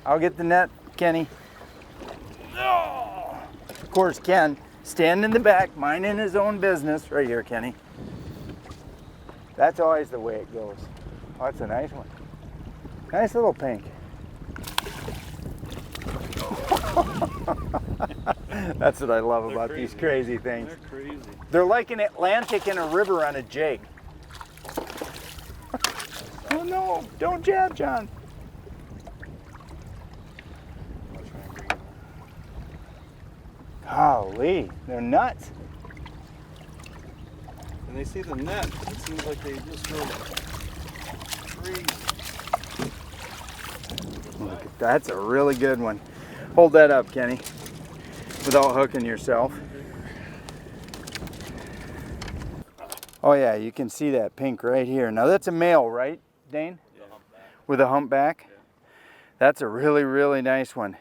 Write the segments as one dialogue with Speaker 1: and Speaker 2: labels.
Speaker 1: I'll get the net, Kenny. Oh. Of course, Ken, standing in the back, minding his own business. Right here, Kenny. That's always the way it goes. Oh, that's a nice one. Nice little pink. That's what I love about these crazy things.
Speaker 2: They're crazy.
Speaker 1: They're like an Atlantic and a river on a jig. Oh no, don't jab, John. Golly, they're nuts.
Speaker 2: And they see the net, it seems like they just go crazy.
Speaker 1: Look, that's a really good one. Hold that up, Kenny, without hooking yourself. Oh yeah, you can see that pink right here. Now that's a male, right, Dane?
Speaker 2: Yeah.
Speaker 1: With a humpback?
Speaker 2: Yeah.
Speaker 1: That's a really, really nice one.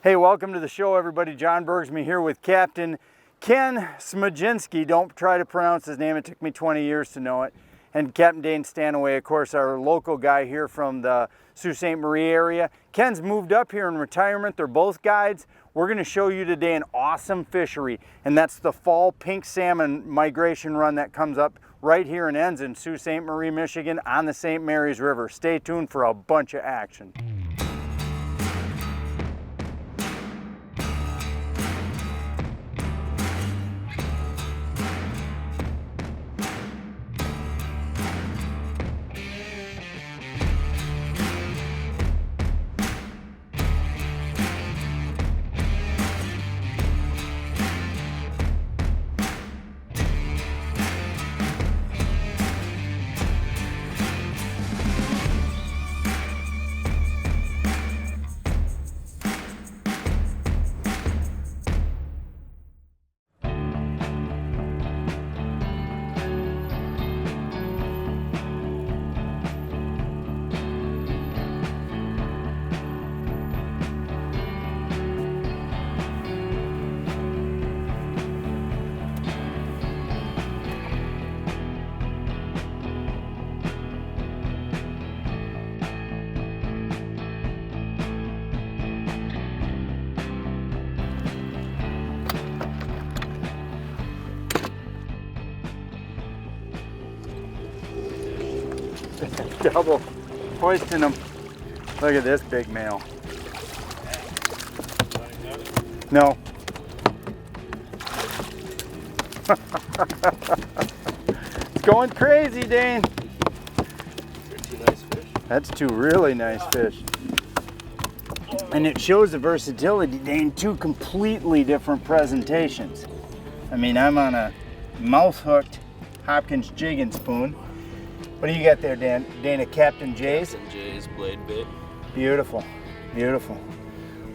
Speaker 1: Hey, welcome to the show, everybody. John Bergsme here with Captain Ken Smaginski. Don't try to pronounce his name. It took me 20 years to know it. And Captain Dane Stanaway, of course, our local guy here from the Sault Ste Marie area. Ken's moved up here in retirement. They're both guides. We're going to show you today an awesome fishery, and that's the fall pink salmon migration run that comes up right here and ends in Sault Ste Marie, Michigan on the St. Mary's River. Stay tuned for a bunch of action. Double hoisting them. Look at this big male. No. It's going crazy, Dane.
Speaker 2: They're two nice fish.
Speaker 1: That's two really nice fish. And it shows the versatility, Dane, two completely different presentations. I mean, I'm on a mouth-hooked Hopkins jig and spoon. What do you got there, Dan? Dana, Captain J's?
Speaker 2: Captain J's blade bait.
Speaker 1: Beautiful, beautiful.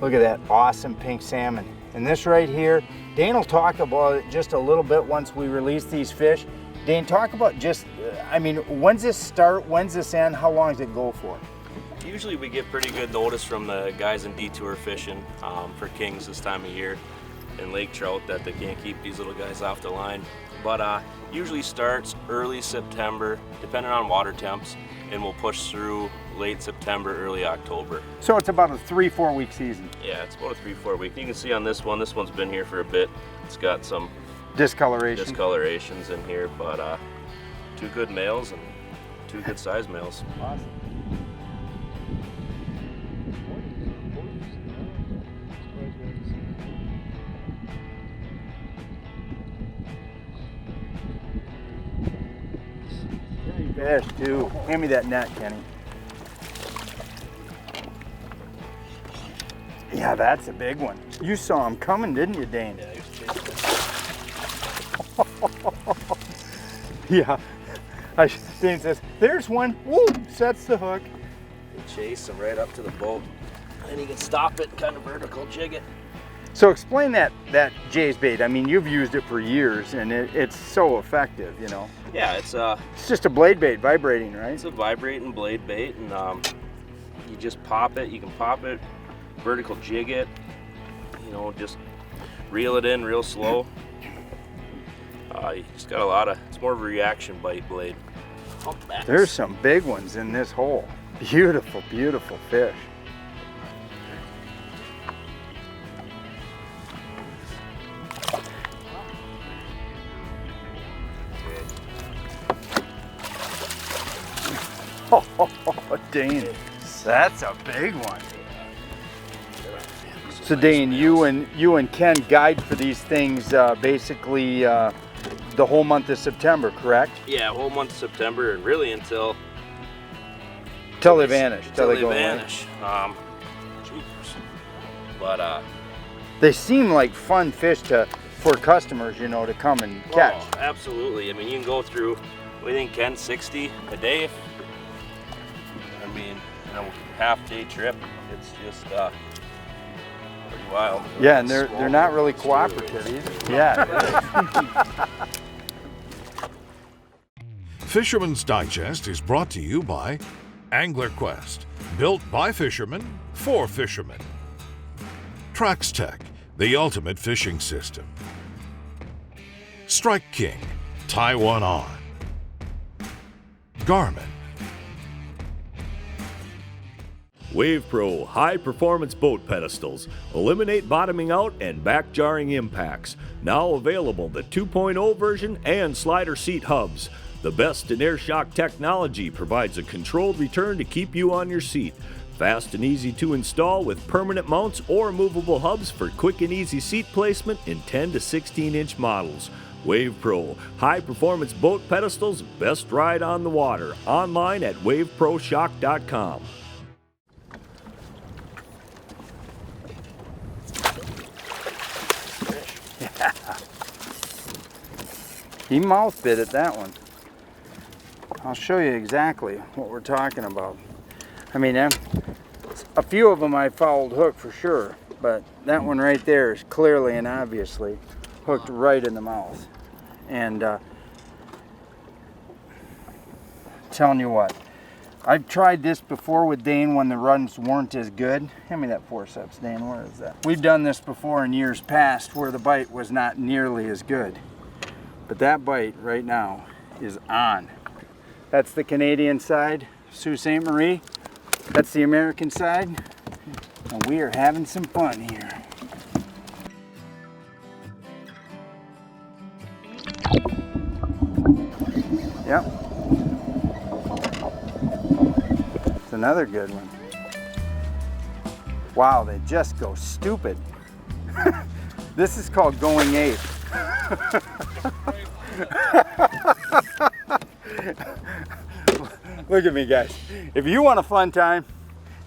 Speaker 1: Look at that awesome pink salmon. And this right here, Dane will talk about it just a little bit once we release these fish. Dane, talk about just, I mean, when's this start, when's this end, how long does it go for?
Speaker 3: Usually we get pretty good notice from the guys in detour fishing for kings this time of year and lake trout that they can't keep these little guys off the line. But usually starts early September, depending on water temps, and we'll push through late September, early October.
Speaker 1: So it's about a 3-4 week season.
Speaker 3: Yeah, it's about a 3-4 week. You can see on this one's been here for a bit. It's got some discolorations in here, but two good males and two good size males.
Speaker 1: Awesome. Fish too. Hand me that net, Kenny. Yeah, that's a big one. You saw him coming, didn't you, Dane?
Speaker 3: Yeah, he was chasing.
Speaker 1: Yeah. Dane says, there's one. Woo! Sets the hook.
Speaker 3: You chase him right up to the boat, and you can stop it, kind of vertical jig it.
Speaker 1: So explain that Jay's bait. I mean, you've used it for years, and it's so effective, you know.
Speaker 3: Yeah, it's
Speaker 1: just a blade bait, vibrating, right?
Speaker 3: It's a vibrating blade bait, and you just pop it. You can pop it, vertical jig it, you know, just reel it in real slow. You just got a lot of, it's more of a reaction bite blade.
Speaker 1: There's some big ones in this hole. Beautiful, beautiful fish. Dane, that's a big one. So Dane, you and Ken guide for these things basically the whole month of September, correct?
Speaker 3: Yeah, whole month of September, and really until
Speaker 1: they vanish.
Speaker 3: Till they
Speaker 1: go away.
Speaker 3: vanish. Jeepers. But
Speaker 1: they seem like fun fish for customers, you know, to come and catch.
Speaker 3: Oh, absolutely. I mean, you can go through, we think Ken 60 a day. I mean, you know, half-day trip. It's just pretty wild.
Speaker 1: Yeah, and they're not really cooperative either. Yeah.
Speaker 4: Fisherman's Digest is brought to you by AnglerQuest, built by fishermen for fishermen. Traxstech, the ultimate fishing system. Strike King, tie one on. Garmin.
Speaker 5: WavePro high-performance boat pedestals eliminate bottoming out and back-jarring impacts. Now available the 2.0 version and slider seat hubs. The best in air shock technology provides a controlled return to keep you on your seat. Fast and easy to install with permanent mounts or movable hubs for quick and easy seat placement in 10 to 16-inch models. WavePro high-performance boat pedestals, best ride on the water. Online at waveproshock.com.
Speaker 1: Yeah. He mouth bit at that one. I'll show you exactly what we're talking about. I mean, a few of them I fouled hook for sure, but that one right there is clearly and obviously hooked right in the mouth. And telling you what, I've tried this before with Dane when the runs weren't as good. Hand me that forceps, Dane, where is that? We've done this before in years past where the bite was not nearly as good. But that bite right now is on. That's the Canadian side, Sault Ste. Marie. That's the American side. And we are having some fun here. Yep. It's another good one. Wow, they just go stupid. This is called going ape. Look at me, guys. If you want a fun time,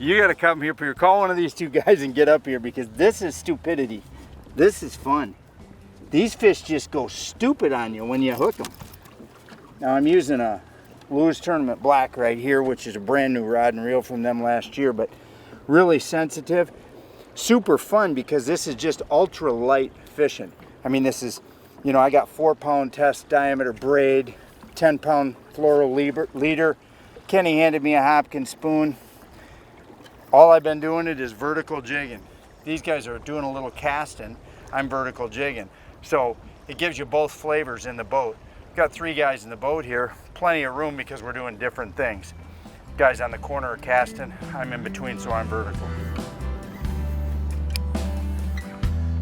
Speaker 1: you gotta come here. Call one of these two guys and get up here, because this is stupidity. This is fun. These fish just go stupid on you when you hook them. Now I'm using a Lewis Tournament Black right here, which is a brand new rod and reel from them last year, but really sensitive. Super fun because this is just ultra light fishing. I mean, this is, you know, I got 4-pound test diameter braid, 10-pound floral leader. Kenny handed me a Hopkins spoon. All I've been doing it is vertical jigging. These guys are doing a little casting. I'm vertical jigging. So it gives you both flavors in the boat. Got 3 guys in the boat here. Plenty of room because we're doing different things. Guys on the corner are casting. I'm in between, so I'm vertical.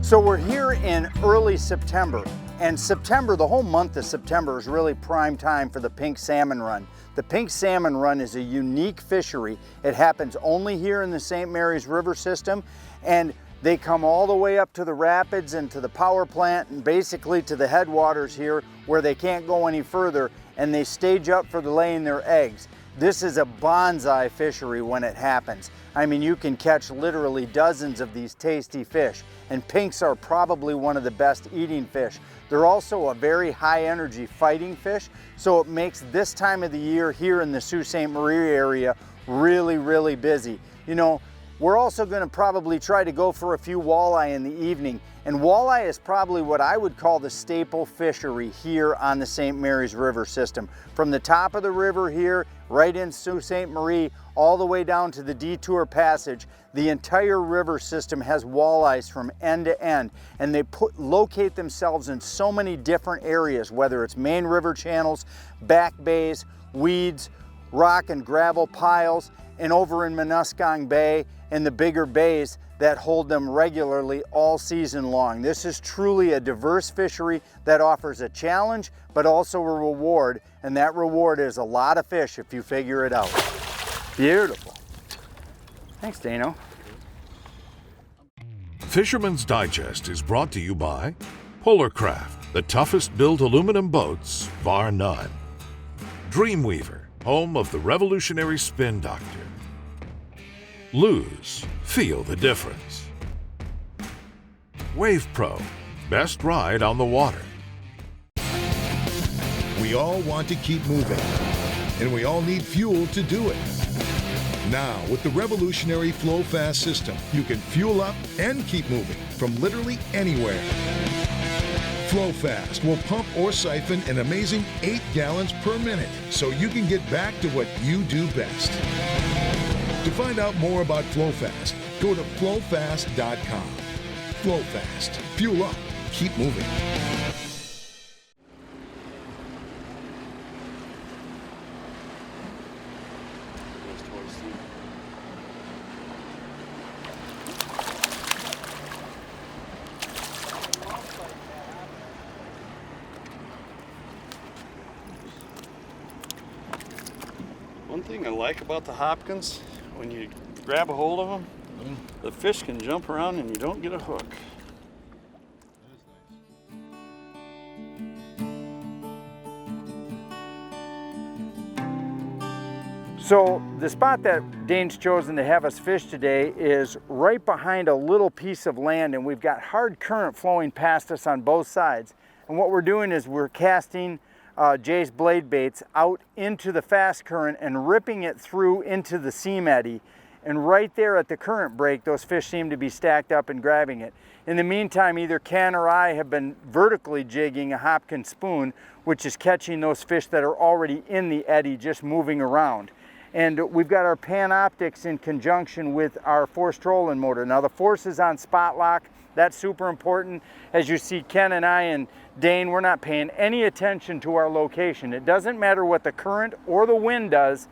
Speaker 1: So we're here in early September. And September, the whole month of September is really prime time for the Pink Salmon Run. The Pink Salmon Run is a unique fishery. It happens only here in the St. Mary's River system, and they come all the way up to the rapids and to the power plant and basically to the headwaters here where they can't go any further, and they stage up for laying their eggs. This is a bonsai fishery when it happens. I mean, you can catch literally dozens of these tasty fish, and pinks are probably one of the best eating fish. They're also a very high energy fighting fish, so it makes this time of the year here in the Sault Ste. Marie area really, really busy. You know, we're also going to probably try to go for a few walleye in the evening, and walleye is probably what I would call the staple fishery here on the St. Mary's River system. From the top of the river here, right in Sault Ste. Marie, all the way down to the Detour Passage, the entire river system has walleyes from end to end, and they locate themselves in so many different areas, whether it's main river channels, back bays, weeds, rock and gravel piles, and over in Muskong Bay and the bigger bays that hold them regularly all season long. This is truly a diverse fishery that offers a challenge, but also a reward, and that reward is a lot of fish if you figure it out. Beautiful. Thanks, Dano.
Speaker 4: Fisherman's Digest is brought to you by Kraft, the toughest built aluminum boats, bar none. Dreamweaver, home of the revolutionary Spin Doctor. Lose, feel the difference. WavePro, best ride on the water.
Speaker 6: We all want to keep moving, and we all need fuel to do it. Now, with the revolutionary Flo-Fast system, you can fuel up and keep moving from literally anywhere. Flo-Fast will pump or siphon an amazing 8 gallons per minute, so you can get back to what you do best. To find out more about Flo-Fast, go to flofast.com. Flo-Fast. Fuel up. Keep moving.
Speaker 2: One thing I like about the Hopkins, when you grab a hold of them, the fish can jump around and you don't get a hook.
Speaker 1: So the spot that Dane's chosen to have us fish today is right behind a little piece of land, and we've got hard current flowing past us on both sides. And what we're doing is we're casting Jay's blade baits out into the fast current and ripping it through into the seam eddy. And right there at the current break, those fish seem to be stacked up and grabbing it. In the meantime, either Ken or I have been vertically jigging a Hopkins spoon, which is catching those fish that are already in the eddy, just moving around. And we've got our pan optics in conjunction with our force trolling motor. Now the force is on spot lock. That's super important. As you see, Ken and I and Dane, we're not paying any attention to our location. It doesn't matter what the current or the wind does.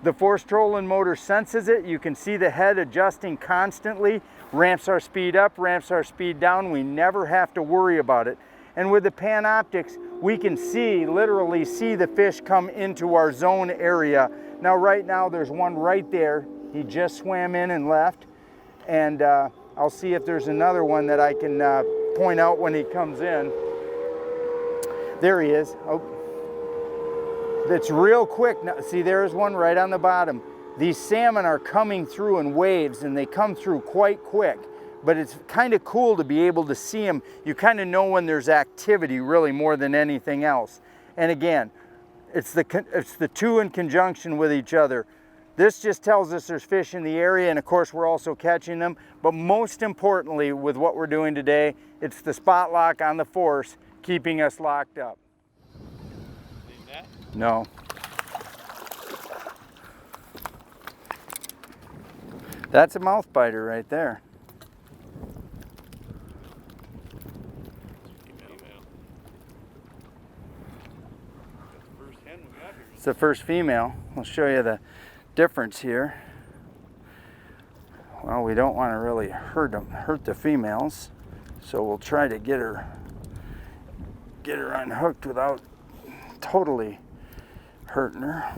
Speaker 1: The force trolling motor senses it. You can see the head adjusting constantly, ramps our speed up, ramps our speed down. We never have to worry about it. And with the pan optics, we can see, literally see the fish come into our zone area. Now right now there's one right there. He just swam in and left. And I'll see if there's another one that I can point out when he comes in. There he is. Oh. It's real quick. Now, see, there's one right on the bottom. These salmon are coming through in waves, and they come through quite quick. But it's kind of cool to be able to see them. You kind of know when there's activity, really, more than anything else. And again, it's the two in conjunction with each other. This just tells us there's fish in the area, and of course we're also catching them. But most importantly, with what we're doing today, it's the spot lock on the force keeping us locked up. No. That's a mouth biter right there. It's the first female. I'll show you the difference here. Well, we don't want to really hurt the females, so we'll try to get her unhooked without totally hurting her.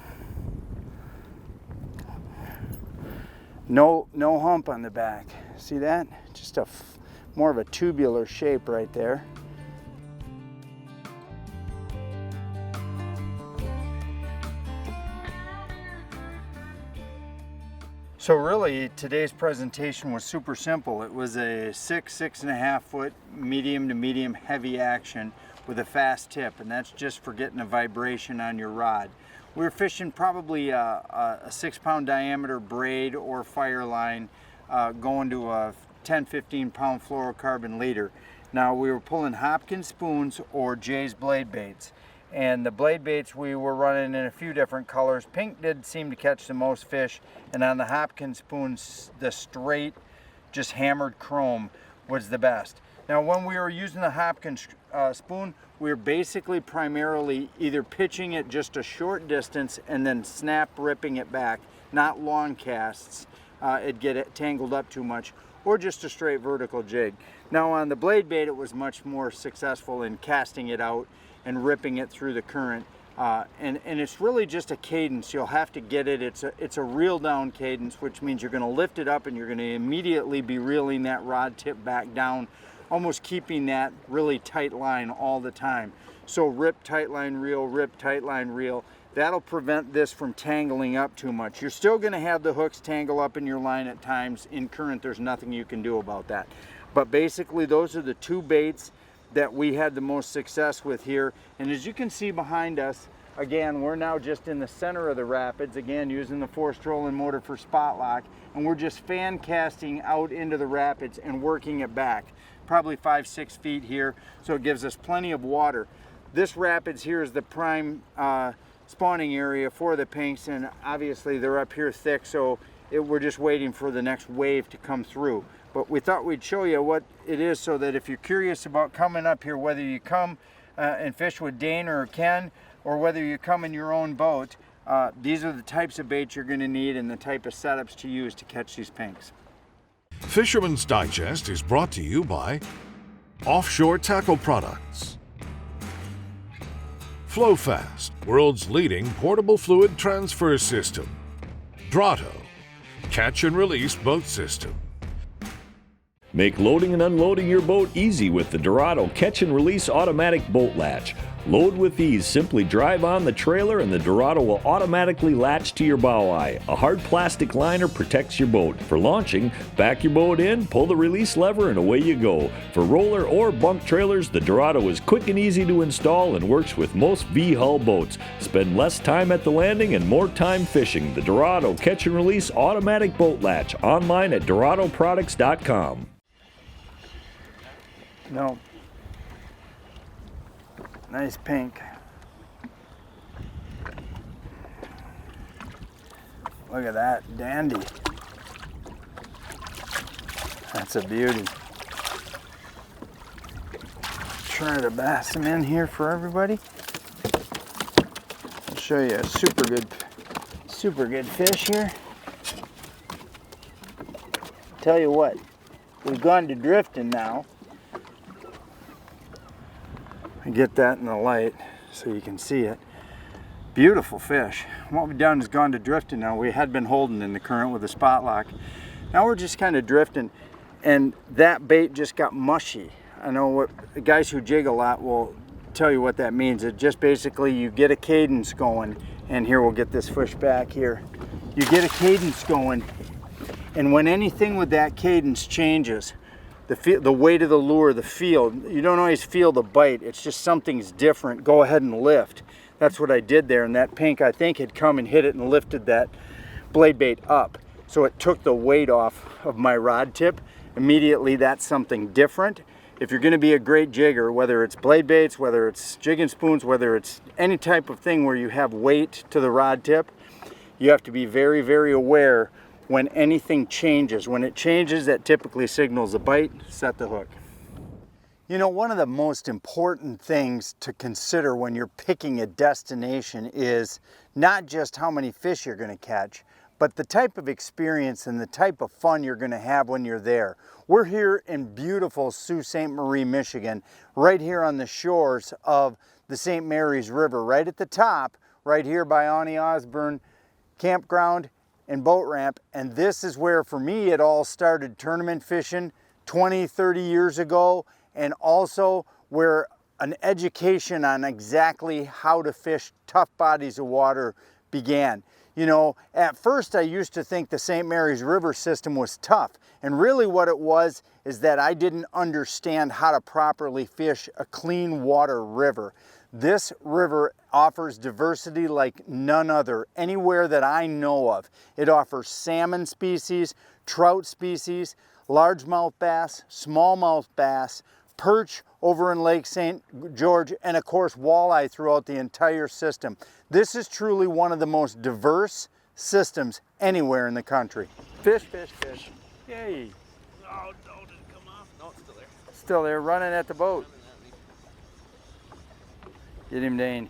Speaker 1: No hump on the back. See that? Just more of a tubular shape right there. So really, today's presentation was super simple. It was a 6.5 foot medium to medium heavy action with a fast tip, and that's just for getting a vibration on your rod. We were fishing probably a 6-pound diameter braid or fire line going to a 10-15 pound fluorocarbon leader. Now we were pulling Hopkins spoons or Jay's blade baits. And the blade baits we were running in a few different colors. Pink did seem to catch the most fish, and on the Hopkins spoons, the straight, just hammered chrome was the best. Now when we were using the Hopkins spoon, we were basically primarily either pitching it just a short distance and then snap ripping it back, not long casts, it'd get it tangled up too much, or just a straight vertical jig. Now on the blade bait, it was much more successful in casting it out and ripping it through the current. And it's really just a cadence. You'll have to get it. It's a reel down cadence, which means you're going to lift it up and you're going to immediately be reeling that rod tip back down, almost keeping that really tight line all the time. So rip, tight line, reel, rip, tight line, reel. That'll prevent this from tangling up too much. You're still going to have the hooks tangle up in your line at times. In current, there's nothing you can do about that. But basically, those are the two baits that we had the most success with here. And as you can see behind us, again, we're now just in the center of the rapids, again, using the forced rolling motor for spot lock, and we're just fan casting out into the rapids and working it back, probably 5-6 feet here, so it gives us plenty of water. This rapids here is the prime spawning area for the pinks, and obviously they're up here thick, so we're just waiting for the next wave to come through. But we thought we'd show you what it is, so that if you're curious about coming up here, whether you come and fish with Dane or Ken, or whether you come in your own boat, these are the types of baits you're going to need and the type of setups to use to catch these pinks.
Speaker 4: Fisherman's Digest is brought to you by Offshore Tackle Products, Flo-Fast, world's leading portable fluid transfer system, Drotto, catch and release boat system.
Speaker 5: Make loading and unloading your boat easy with the Drotto Catch and Release Automatic Boat Latch. Load with ease. Simply drive on the trailer and the Drotto will automatically latch to your bow eye. A hard plastic liner protects your boat. For launching, back your boat in, pull the release lever, and away you go. For roller or bunk trailers, the Drotto is quick and easy to install and works with most V-hull boats. Spend less time at the landing and more time fishing. The Drotto Catch and Release Automatic Boat Latch. Online at DrottoProducts.com.
Speaker 1: No. Nice pink. Look at that, dandy. That's a beauty. Try to bass them in here for everybody. I'll show you a super good fish here. Tell you what, we've gone to drifting now. Get that in the light so you can see it. Beautiful fish. What we've done is gone to drifting now. We had been holding in the current with a spot lock. Now we're just kind of drifting, and that bait just got mushy. I know what the guys who jig a lot will tell you what that means. It just basically, you get a cadence going, and here we'll get this fish back here. You get a cadence going, and when anything with that cadence changes, the weight of the lure, the feel, you don't always feel the bite. It's just something's different. Go ahead and lift. That's what I did there, and that pink, I think, had come and hit it and lifted that blade bait up. So it took the weight off of my rod tip. Immediately, that's something different. If you're going to be a great jigger, whether it's blade baits, whether it's jigging spoons, whether it's any type of thing where you have weight to the rod tip, you have to be very, very aware when anything changes. When it changes, that typically signals a bite. Set the hook. You know, one of the most important things to consider when you're picking a destination is not just how many fish you're going to catch, but the type of experience and the type of fun you're going to have when you're there. We're here in beautiful Sault Ste. Marie, Michigan, right here on the shores of the St. Mary's River, right at the top, right here by Ani Osborne Campground and boat ramp. And this is where, for me, it all started tournament fishing 20, 30 years ago, and also where an education on exactly how to fish tough bodies of water began. You know, at first I used to think the St. Mary's River system was tough, and really what it was is that I didn't understand how to properly fish a clean water river. This river offers diversity like none other anywhere that I know of. It offers salmon species, trout species, largemouth bass, smallmouth bass, perch over in Lake St. George, and of course walleye throughout the entire system. This is truly one of the most diverse systems anywhere in the country. Fish, fish, fish. Yay.
Speaker 3: Oh, no, did it come off? No, it's still there.
Speaker 1: Still there, running at the boat. Get him, Dane.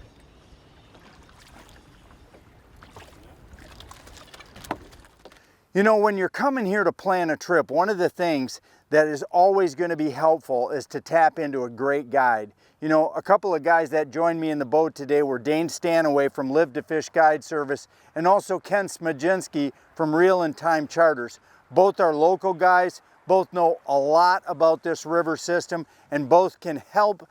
Speaker 1: You know, when you're coming here to plan a trip, one of the things that is always going to be helpful is to tap into a great guide. You know, a couple of guys that joined me in the boat today were Dane Stanaway from Live to Fish Guide Service and also Ken Smaginski from Reel and Time Charters. Both are local guys, both know a lot about this river system, and both can help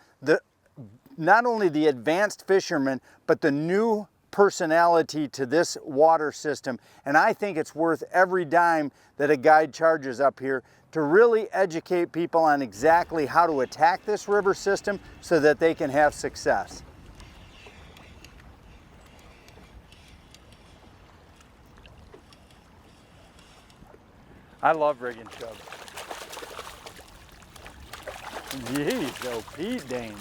Speaker 1: not only the advanced fishermen, but the new personality to this water system. And I think it's worth every dime that a guide charges up here to really educate people on exactly how to attack this river system so that they can have success. I love rig and shove. Jeez, oh Pete, Dane.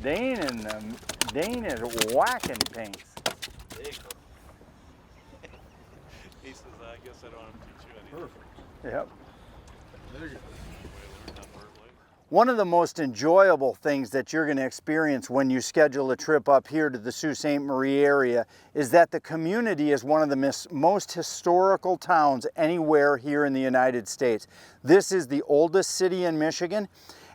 Speaker 1: Dane is whacking pinks.
Speaker 3: There you go. He says, I guess I don't have to teach you anything.
Speaker 1: Perfect. Yep.
Speaker 2: There you go.
Speaker 1: One of the most enjoyable things that you're going to experience when you schedule a trip up here to the Sault Ste. Marie area is that the community is one of the most historical towns anywhere here in the United States. This is the oldest city in Michigan,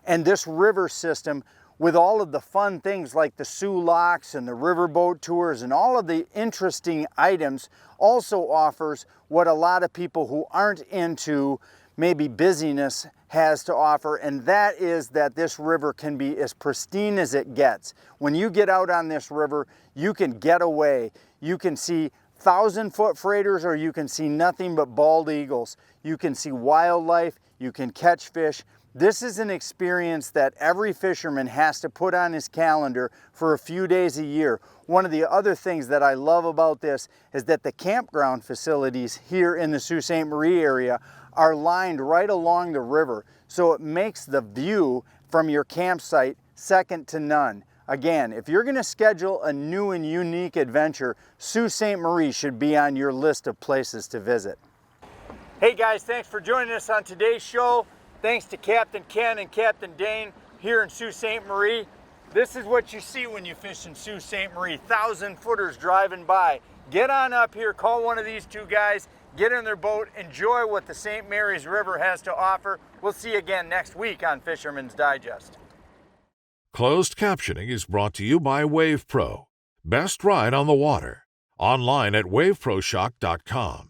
Speaker 1: and this river system, with all of the fun things like the Soo Locks and the riverboat tours and all of the interesting items, also offers what a lot of people who aren't into maybe busyness has to offer, and that is that this river can be as pristine as it gets. When you get out on this river, you can get away. You can see 1,000-foot freighters, or you can see nothing but bald eagles. You can see wildlife, you can catch fish. This is an experience that every fisherman has to put on his calendar for a few days a year. One of the other things that I love about this is that the campground facilities here in the Sault Ste. Marie area are lined right along the river, so it makes the view from your campsite second to none. Again, if you're going to schedule a new and unique adventure, Sault Ste. Marie should be on your list of places to visit. Hey guys, thanks for joining us on today's show. Thanks to Captain Ken and Captain Dane here in Sault Ste. Marie. This is what you see when you fish in Sault Ste. Marie. 1,000-footers driving by. Get on up here, call one of these two guys, get in their boat, enjoy what the St. Mary's River has to offer. We'll see you again next week on Fisherman's Digest.
Speaker 4: Closed captioning is brought to you by WavePro. Best ride on the water. Online at waveproshock.com.